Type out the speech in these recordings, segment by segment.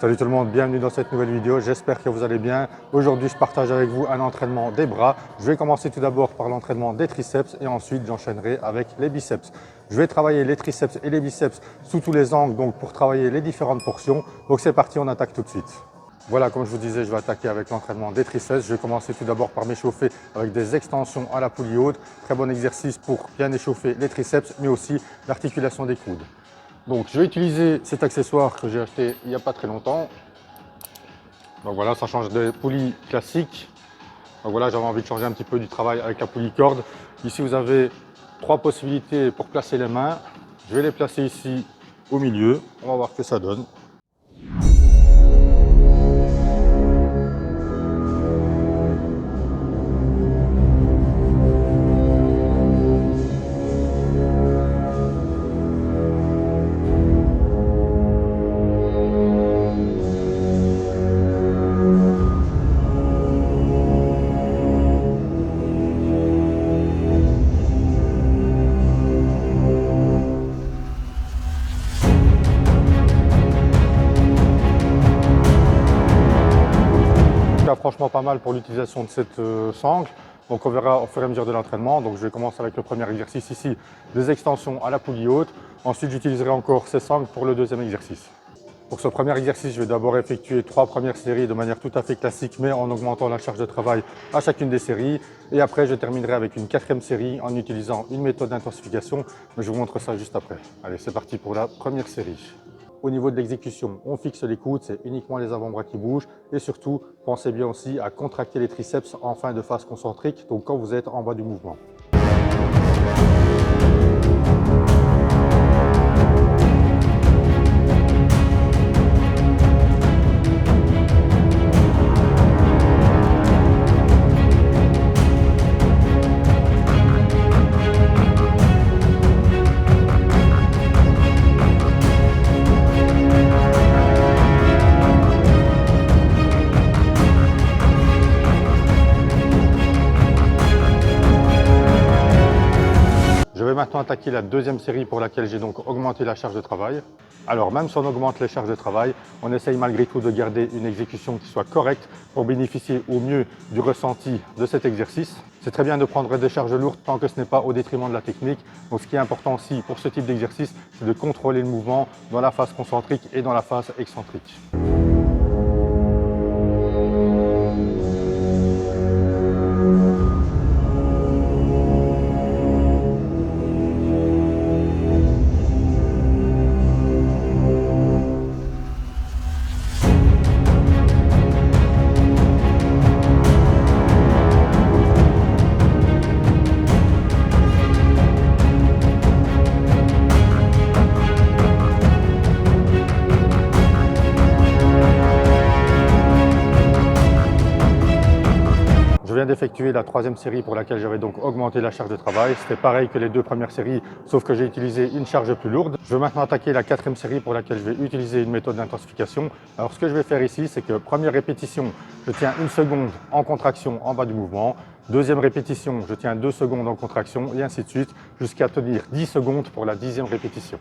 Salut tout le monde, bienvenue dans cette nouvelle vidéo, j'espère que vous allez bien. Aujourd'hui, je partage avec vous un entraînement des bras. Je vais commencer tout d'abord par l'entraînement des triceps et ensuite j'enchaînerai avec les biceps. Je vais travailler les triceps et les biceps sous tous les angles, donc pour travailler les différentes portions. Donc c'est parti, on attaque tout de suite. Voilà, comme je vous disais, je vais attaquer avec l'entraînement des triceps. Je vais commencer tout d'abord par m'échauffer avec des extensions à la poulie haute. Très bon exercice pour bien échauffer les triceps, mais aussi l'articulation des coudes. Donc je vais utiliser cet accessoire que j'ai acheté il n'y a pas très longtemps. Donc voilà, ça change des poulies classiques. Donc voilà, j'avais envie de changer un petit peu du travail avec la poulie corde. Ici vous avez trois possibilités pour placer les mains. Je vais les placer ici au milieu. On va voir ce que ça donne. Franchement pas mal pour l'utilisation de cette sangle. Donc on verra au fur et à mesure de l'entraînement. Donc je vais commencer avec le premier exercice ici, des extensions à la poulie haute. Ensuite j'utiliserai encore ces sangles pour le deuxième exercice. Pour ce premier exercice, je vais d'abord effectuer 3 premières séries de manière tout à fait classique, mais en augmentant la charge de travail à chacune des séries. Et après, je terminerai avec une 4e série en utilisant une méthode d'intensification. Mais je vous montre ça juste après. Allez, c'est parti pour la première série. Au niveau de l'exécution, on fixe les coudes, c'est uniquement les avant-bras qui bougent. Et surtout, pensez bien aussi à contracter les triceps en fin de phase concentrique, donc quand vous êtes en bas du mouvement. Je vais maintenant attaquer la deuxième série pour laquelle j'ai donc augmenté la charge de travail. Alors même si on augmente les charges de travail, on essaye malgré tout de garder une exécution qui soit correcte pour bénéficier au mieux du ressenti de cet exercice. C'est très bien de prendre des charges lourdes tant que ce n'est pas au détriment de la technique. Donc ce qui est important aussi pour ce type d'exercice, c'est de contrôler le mouvement dans la phase concentrique et dans la phase excentrique. Je viens d'effectuer la 3e série pour laquelle j'avais donc augmenté la charge de travail. C'était pareil que les 2 premières séries, sauf que j'ai utilisé une charge plus lourde. Je vais maintenant attaquer la 4e série pour laquelle je vais utiliser une méthode d'intensification. Alors ce que je vais faire ici, c'est que première répétition, je tiens 1 seconde en contraction en bas du mouvement. Deuxième répétition, je tiens 2 secondes en contraction et ainsi de suite jusqu'à tenir 10 secondes pour la 10e répétition.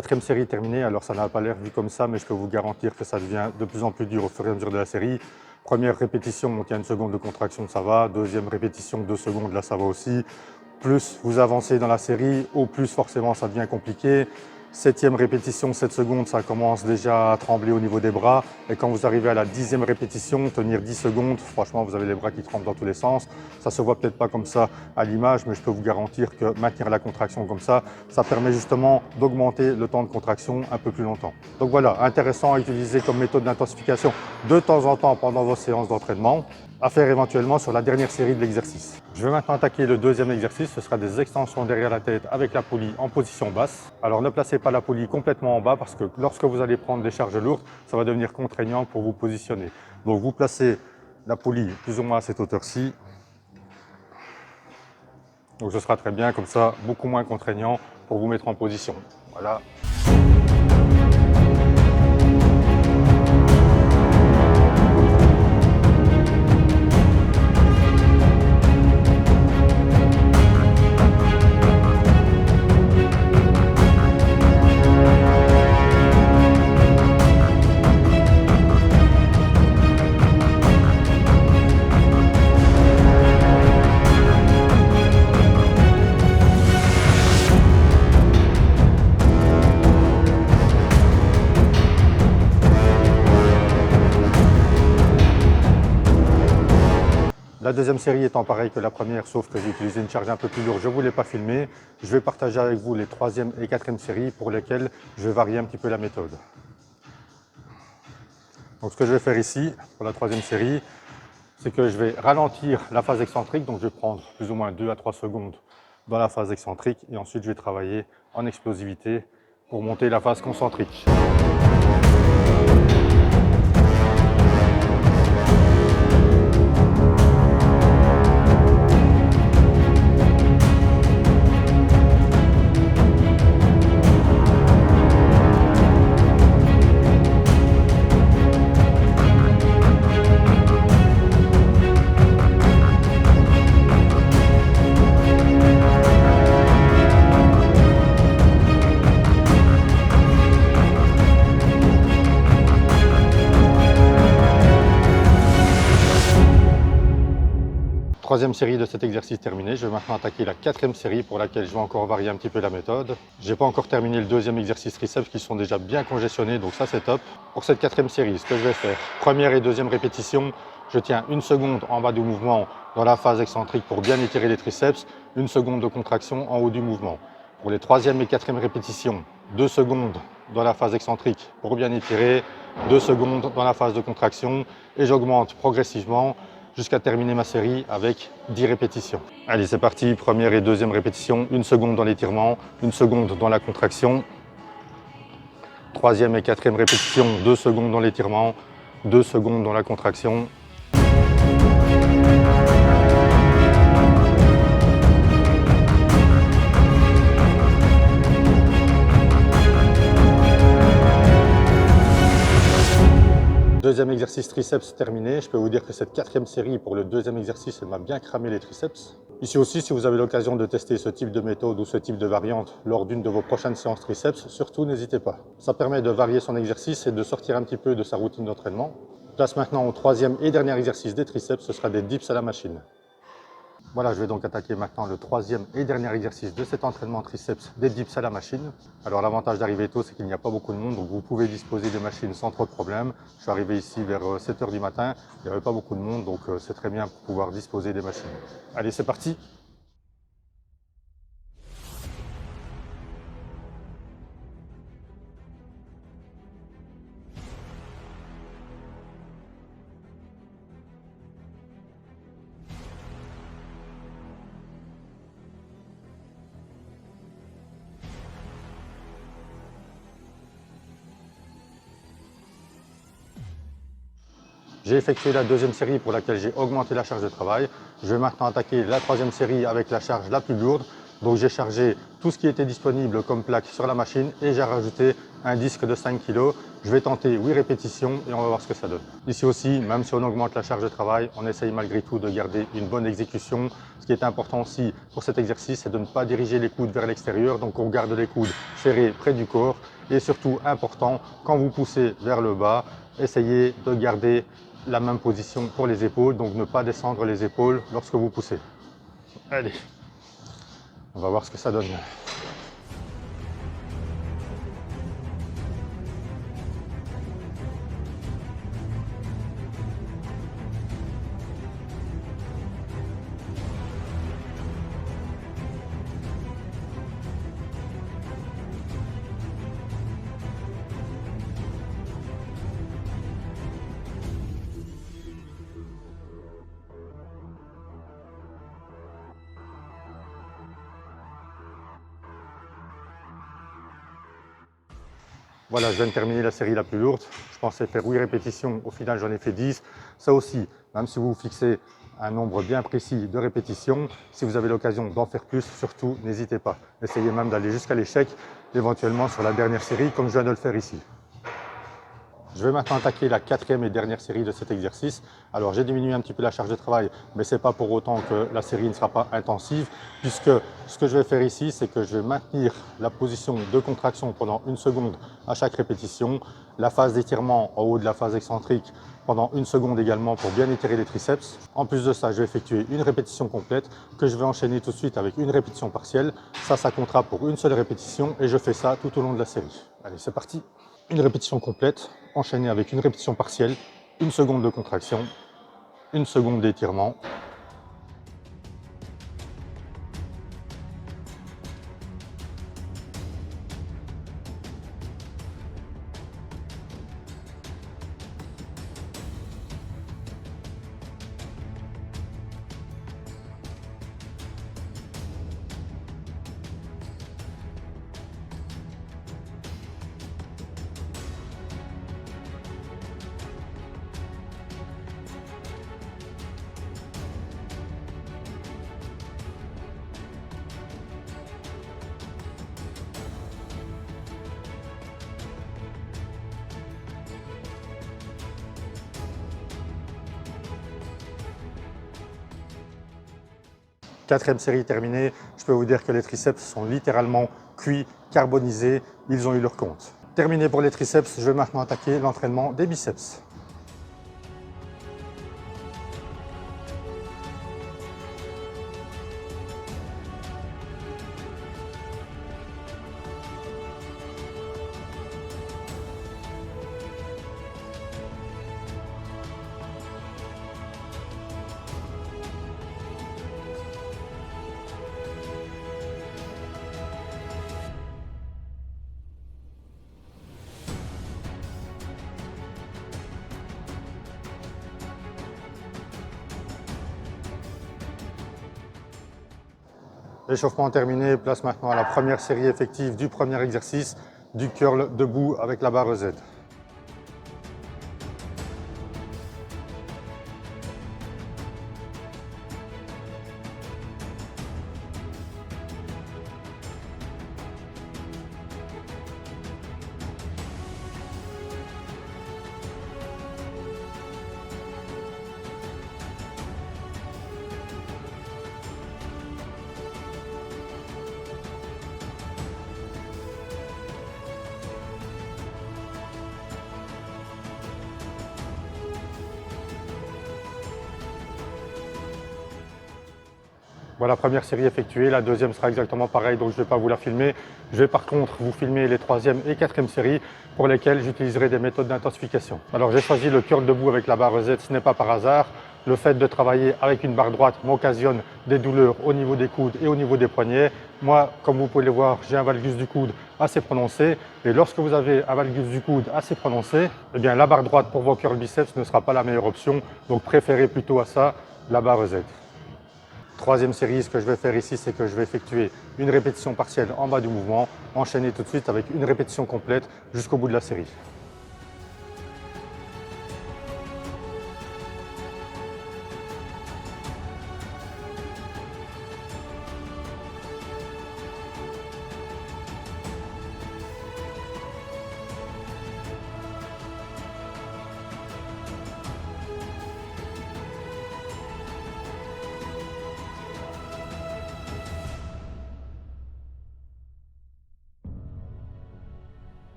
4e série terminée. Alors ça n'a pas l'air vu comme ça, mais je peux vous garantir que ça devient de plus en plus dur au fur et à mesure de la série. Première répétition, donc il y a 1 seconde de contraction, ça va. Deuxième répétition, 2 secondes, là ça va aussi. Plus vous avancez dans la série, au plus forcément ça devient compliqué. 7e répétition, 7 secondes, ça commence déjà à trembler au niveau des bras. Et quand vous arrivez à la 10e répétition, tenir 10 secondes, franchement, vous avez les bras qui tremblent dans tous les sens. Ça se voit peut-être pas comme ça à l'image, mais je peux vous garantir que maintenir la contraction comme ça permet justement d'augmenter le temps de contraction un peu plus longtemps. Donc voilà, intéressant à utiliser comme méthode d'intensification de temps en temps pendant vos séances d'entraînement, à faire éventuellement sur la dernière série de l'exercice. Je vais maintenant attaquer le deuxième exercice, ce sera des extensions derrière la tête avec la poulie en position basse. Alors ne placez pas la poulie complètement en bas parce que lorsque vous allez prendre des charges lourdes, ça va devenir contraignant pour vous positionner. Donc vous placez la poulie plus ou moins à cette hauteur-ci. Donc ce sera très bien, comme ça, beaucoup moins contraignant pour vous mettre en position. Voilà. La deuxième série étant pareille que la première, sauf que j'ai utilisé une charge un peu plus lourde, je ne vous l'ai pas filmé. Je vais partager avec vous les 3e et 4e séries pour lesquelles je vais varier un petit peu la méthode. Donc ce que je vais faire ici, pour la 3e série, c'est que je vais ralentir la phase excentrique. Donc je vais prendre plus ou moins 2 à 3 secondes dans la phase excentrique et ensuite je vais travailler en explosivité pour monter la phase concentrique. Troisième série de cet exercice terminée, je vais maintenant attaquer la 4e série pour laquelle je vais encore varier un petit peu la méthode. Je n'ai pas encore terminé le 2e exercice triceps qui sont déjà bien congestionnés, donc ça c'est top. Pour cette 4e série, ce que je vais faire, 1re et 2e répétition, je tiens 1 seconde en bas du mouvement dans la phase excentrique pour bien étirer les triceps, 1 seconde de contraction en haut du mouvement. Pour les 3e et 4e répétitions, 2 secondes dans la phase excentrique pour bien étirer, 2 secondes dans la phase de contraction et j'augmente progressivement jusqu'à terminer ma série avec 10 répétitions. Allez, c'est parti, 1re et 2e répétition, 1 seconde dans l'étirement, 1 seconde dans la contraction. 3e et 4e répétition, 2 secondes dans l'étirement, 2 secondes dans la contraction. Deuxième exercice triceps terminé. Je peux vous dire que cette 4e série pour le 2e exercice, elle m'a bien cramé les triceps. Ici aussi, si vous avez l'occasion de tester ce type de méthode ou ce type de variante lors d'une de vos prochaines séances triceps, surtout n'hésitez pas. Ça permet de varier son exercice et de sortir un petit peu de sa routine d'entraînement. Place maintenant au 3e et dernier exercice des triceps, ce sera des dips à la machine. Voilà, je vais donc attaquer maintenant le 3e et dernier exercice de cet entraînement triceps des dips à la machine. Alors l'avantage d'arriver tôt, c'est qu'il n'y a pas beaucoup de monde, donc vous pouvez disposer des machines sans trop de problèmes. Je suis arrivé ici vers 7 h du matin, il n'y avait pas beaucoup de monde, donc c'est très bien pour pouvoir disposer des machines. Allez, c'est parti! J'ai effectué la 2e série pour laquelle j'ai augmenté la charge de travail. Je vais maintenant attaquer la 3e série avec la charge la plus lourde. Donc j'ai chargé tout ce qui était disponible comme plaque sur la machine et j'ai rajouté un disque de 5 kg. Je vais tenter 8 répétitions et on va voir ce que ça donne. Ici aussi, même si on augmente la charge de travail, on essaye malgré tout de garder une bonne exécution. Ce qui est important aussi pour cet exercice, c'est de ne pas diriger les coudes vers l'extérieur. Donc on garde les coudes serrés près du corps. Et surtout important, quand vous poussez vers le bas, essayez de garder la même position pour les épaules. Donc ne pas descendre les épaules lorsque vous poussez. Allez, on va voir ce que ça donne. Voilà, je viens de terminer la série la plus lourde. Je pensais faire 8 répétitions, au final j'en ai fait 10. Ça aussi, même si vous vous fixez un nombre bien précis de répétitions, si vous avez l'occasion d'en faire plus, surtout n'hésitez pas. Essayez même d'aller jusqu'à l'échec, éventuellement sur la dernière série, comme je viens de le faire ici. Je vais maintenant attaquer la 4e et dernière série de cet exercice. Alors j'ai diminué un petit peu la charge de travail, mais ce n'est pas pour autant que la série ne sera pas intensive, puisque ce que je vais faire ici, c'est que je vais maintenir la position de contraction pendant 1 seconde à chaque répétition, la phase d'étirement en haut de la phase excentrique pendant 1 seconde également pour bien étirer les triceps. En plus de ça, je vais effectuer une répétition complète que je vais enchaîner tout de suite avec une répétition partielle. Ça comptera pour une seule répétition et je fais ça tout au long de la série. Allez, c'est parti! Une répétition complète, enchaînée avec une répétition partielle, 1 seconde de contraction, 1 seconde d'étirement. Quatrième série terminée, je peux vous dire que les triceps sont littéralement cuits, carbonisés, ils ont eu leur compte. Terminé pour les triceps, je vais maintenant attaquer l'entraînement des biceps. L'échauffement terminé, place maintenant à la première série effective du premier exercice, du curl debout avec la barre Z. Voilà, première série effectuée, la deuxième sera exactement pareil, donc je ne vais pas vous la filmer. Je vais par contre vous filmer les troisième et quatrième séries pour lesquelles j'utiliserai des méthodes d'intensification. Alors j'ai choisi le curl debout avec la barre Z, ce n'est pas par hasard. Le fait de travailler avec une barre droite m'occasionne des douleurs au niveau des coudes et au niveau des poignets. Moi, comme vous pouvez le voir, j'ai un valgus du coude assez prononcé. Et lorsque vous avez un valgus du coude assez prononcé, eh bien, la barre droite pour vos curls biceps ne sera pas la meilleure option. Donc préférez plutôt à ça la barre Z. Troisième série, ce que je vais faire ici, c'est que je vais effectuer une répétition partielle en bas du mouvement, enchaîner tout de suite avec une répétition complète jusqu'au bout de la série.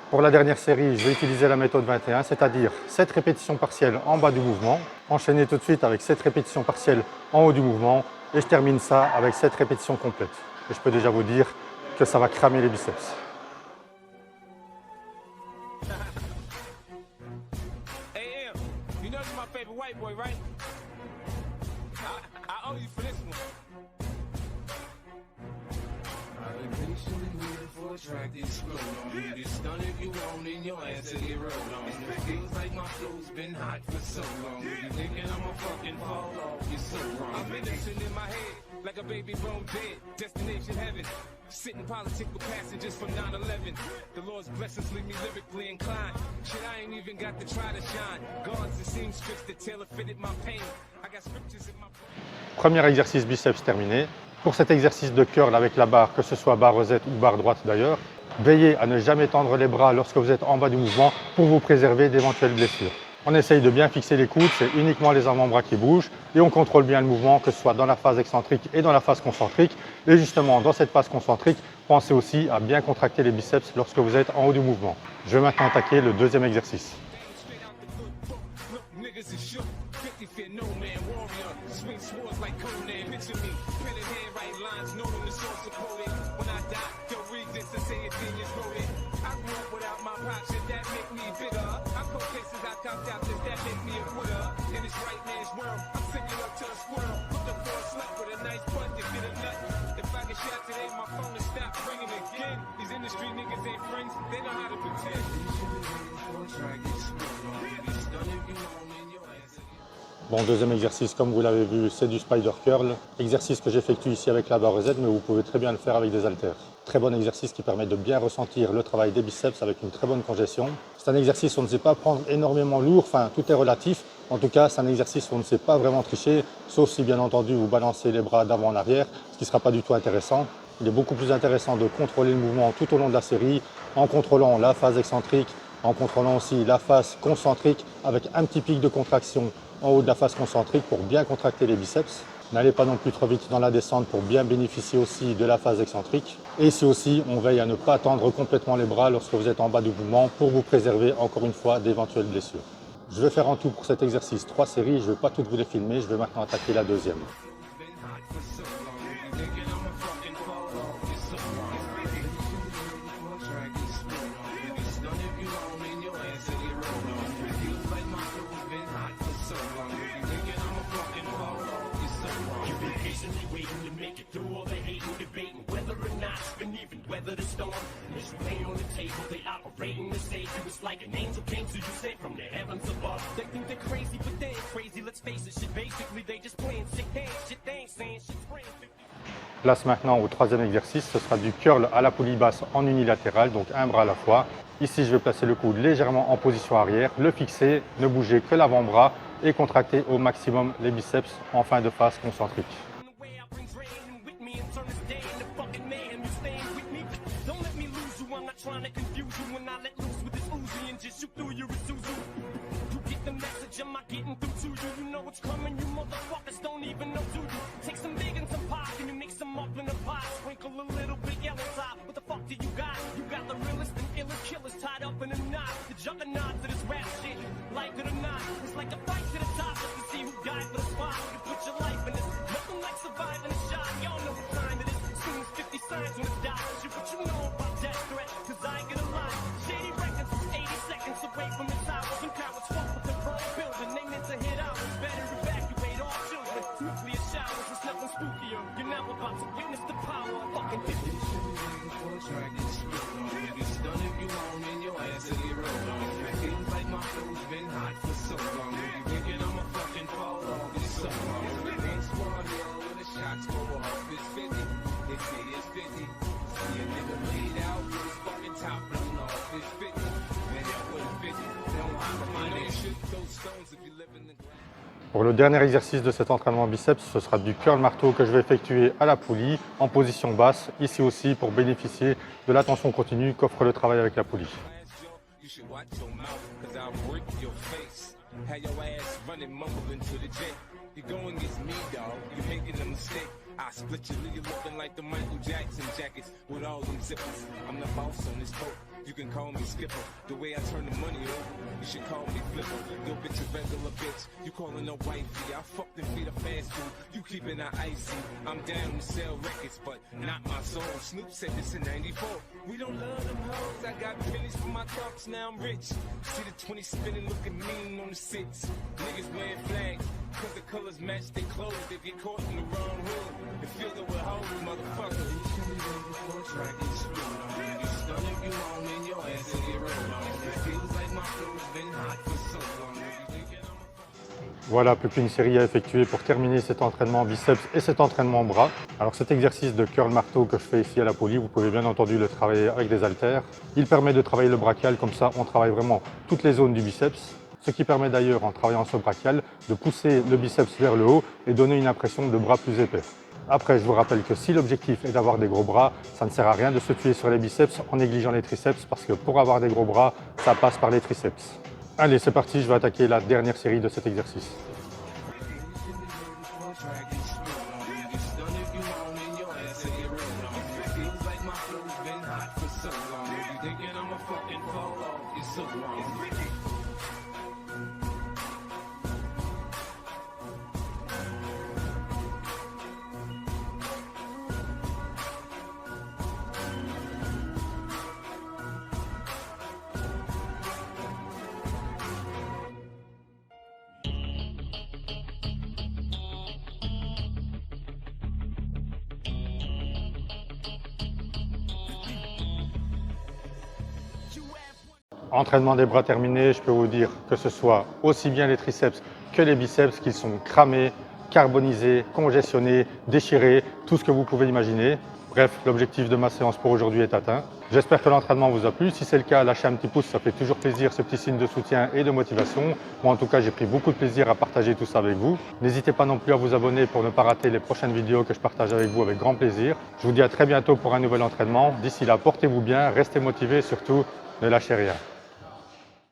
Pour la dernière série, je vais utiliser la méthode 21, c'est-à-dire 7 répétitions partielles en bas du mouvement, enchaîner tout de suite avec 7 répétitions partielles en haut du mouvement, et je termine ça avec 7 répétitions complètes. Et je peux déjà vous dire que ça va cramer les biceps. Track explode on me. Get stunned if you want and your ass to get rolled on. It feels like my flow's been hot for so long. You thinking I'm a fucking fall off? You're so wrong. I'm innocent in my head, like a baby bone dead. Destination heaven. Sitting political passengers from 9/11. The Lord's blessings leave me lyrically inclined. Shit, I ain't even got to try to shine. Guards and seamstress that tailor fitted my pain. I got scriptures in my. Premier exercice biceps terminé. Pour cet exercice de curl avec la barre, que ce soit barre rosette ou barre droite d'ailleurs, veillez à ne jamais tendre les bras lorsque vous êtes en bas du mouvement pour vous préserver d'éventuelles blessures. On essaye de bien fixer les coudes, c'est uniquement les avant-bras qui bougent et on contrôle bien le mouvement, que ce soit dans la phase excentrique et dans la phase concentrique. Et justement, dans cette phase concentrique, pensez aussi à bien contracter les biceps lorsque vous êtes en haut du mouvement. Je vais maintenant attaquer le deuxième exercice. Bon, deuxième exercice, comme vous l'avez vu, c'est du spider curl. Exercice que j'effectue ici avec la barre rosette, mais vous pouvez très bien le faire avec des haltères. Très bon exercice qui permet de bien ressentir le travail des biceps avec une très bonne congestion. C'est un exercice où on ne sait pas prendre énormément lourd, enfin tout est relatif. En tout cas, c'est un exercice où on ne sait pas vraiment tricher, sauf si bien entendu vous balancez les bras d'avant en arrière, ce qui ne sera pas du tout intéressant. Il est beaucoup plus intéressant de contrôler le mouvement tout au long de la série, en contrôlant la phase excentrique, en contrôlant aussi la phase concentrique avec un petit pic de contraction en haut de la phase concentrique pour bien contracter les biceps. N'allez pas non plus trop vite dans la descente pour bien bénéficier aussi de la phase excentrique. Et ici aussi, on veille à ne pas tendre complètement les bras lorsque vous êtes en bas du mouvement pour vous préserver encore une fois d'éventuelles blessures. Je vais faire en tout pour cet exercice 3 séries, je ne vais pas toutes vous les filmer, je vais maintenant attaquer la deuxième. Weather the storm, there's rain on the table, they operating the stage. It's like an angel came to you sent from the heavens above. They think they're crazy, but they ain't crazy, let's face it, shit basically they just playing sick hands, shit they ain't saying, shit's spraying. Place maintenant au troisième exercice, ce sera du curl à la poulie basse en unilatéral, donc un bras à la fois. Ici, je vais placer le coude légèrement en position arrière, le fixer, ne bouger que l'avant-bras et contracter au maximum les biceps en fin de phase concentrique. Trying to confuse you when I let loose with this Uzi and just shoot through your Isuzu. You get the message, am I getting through to you? You know what's coming, you motherfuckers don't even know do you? Take some big and some pop and you mix them up in a pot. Sprinkle a little bit yellow top. What the fuck do you got? You got the realest and illest killers tied up in a knot. The juggernaut to this rap shit, like it or not. It's like a fight to the top just to see who died for the spot. You put your life in this, nothing like surviving a shot. Y'all know what time it is. Soon as 50 signs when it's died. Shoot what you know about death threat. Cause I ain't gonna lie, Shady Records was 80 seconds away from the towers. Some cowards fought with the wrong building, they meant to hit out. Better evacuate all children. Nuclear showers, it's nothing spookier. You're now about to witness the power of fucking history. Get stunned if you want and your ass to get rolled on. It feels like my flow's been hot for so long. You thinking I'm a fucking fall off, it's so long. The gang squad here when the shots go off, it's 50. They say it's 50. See a nigga laid out with his fucking top blown off, it's 50. Man, that was 50. Don't holler my name, shoot those stones if you live in the ground. Pour le dernier exercice de cet entraînement biceps, ce sera du curl marteau que je vais effectuer à la poulie, en position basse, ici aussi pour bénéficier de la tension continue qu'offre le travail avec la poulie. I split your league looking like the Michael Jackson jackets with all them zippers. I'm the boss on this boat. You can call me Skipper. The way I turn the money over, you should call me Flipper. Yo, bitch, a regular bitch. You calling her wifey. I fucked and feed her fast food. You keeping her icy. I'm down to sell records, but not my soul. Snoop said this in 94. We don't love them hoes. I got pennies for my thoughts, now I'm rich. See the 20 spinning, looking mean on the six. Niggas wearing flags, cause the colors match their clothes. They get caught in the wrong hood and feel that we're hoes, motherfuckers. Voilà, plus qu'une série à effectuer pour terminer cet entraînement biceps et cet entraînement bras. Alors cet exercice de curl marteau que je fais ici à la Poly, vous pouvez bien entendu le travailler avec des haltères. Il permet de travailler le brachial, comme ça on travaille vraiment toutes les zones du biceps. Ce qui permet d'ailleurs, en travaillant ce brachial, de pousser le biceps vers le haut et donner une impression de bras plus épais. Après, je vous rappelle que si l'objectif est d'avoir des gros bras, ça ne sert à rien de se tuer sur les biceps en négligeant les triceps, parce que pour avoir des gros bras, ça passe par les triceps. Allez, c'est parti, je vais attaquer la dernière série de cet exercice. Entraînement des bras terminé, je peux vous dire que ce soit aussi bien les triceps que les biceps qu'ils sont cramés, carbonisés, congestionnés, déchirés, tout ce que vous pouvez imaginer. Bref, l'objectif de ma séance pour aujourd'hui est atteint. J'espère que l'entraînement vous a plu. Si c'est le cas, lâchez un petit pouce, ça fait toujours plaisir, ce petit signe de soutien et de motivation. Moi en tout cas, j'ai pris beaucoup de plaisir à partager tout ça avec vous. N'hésitez pas non plus à vous abonner pour ne pas rater les prochaines vidéos que je partage avec vous avec grand plaisir. Je vous dis à très bientôt pour un nouvel entraînement. D'ici là, portez-vous bien, restez motivés et surtout, ne lâchez rien.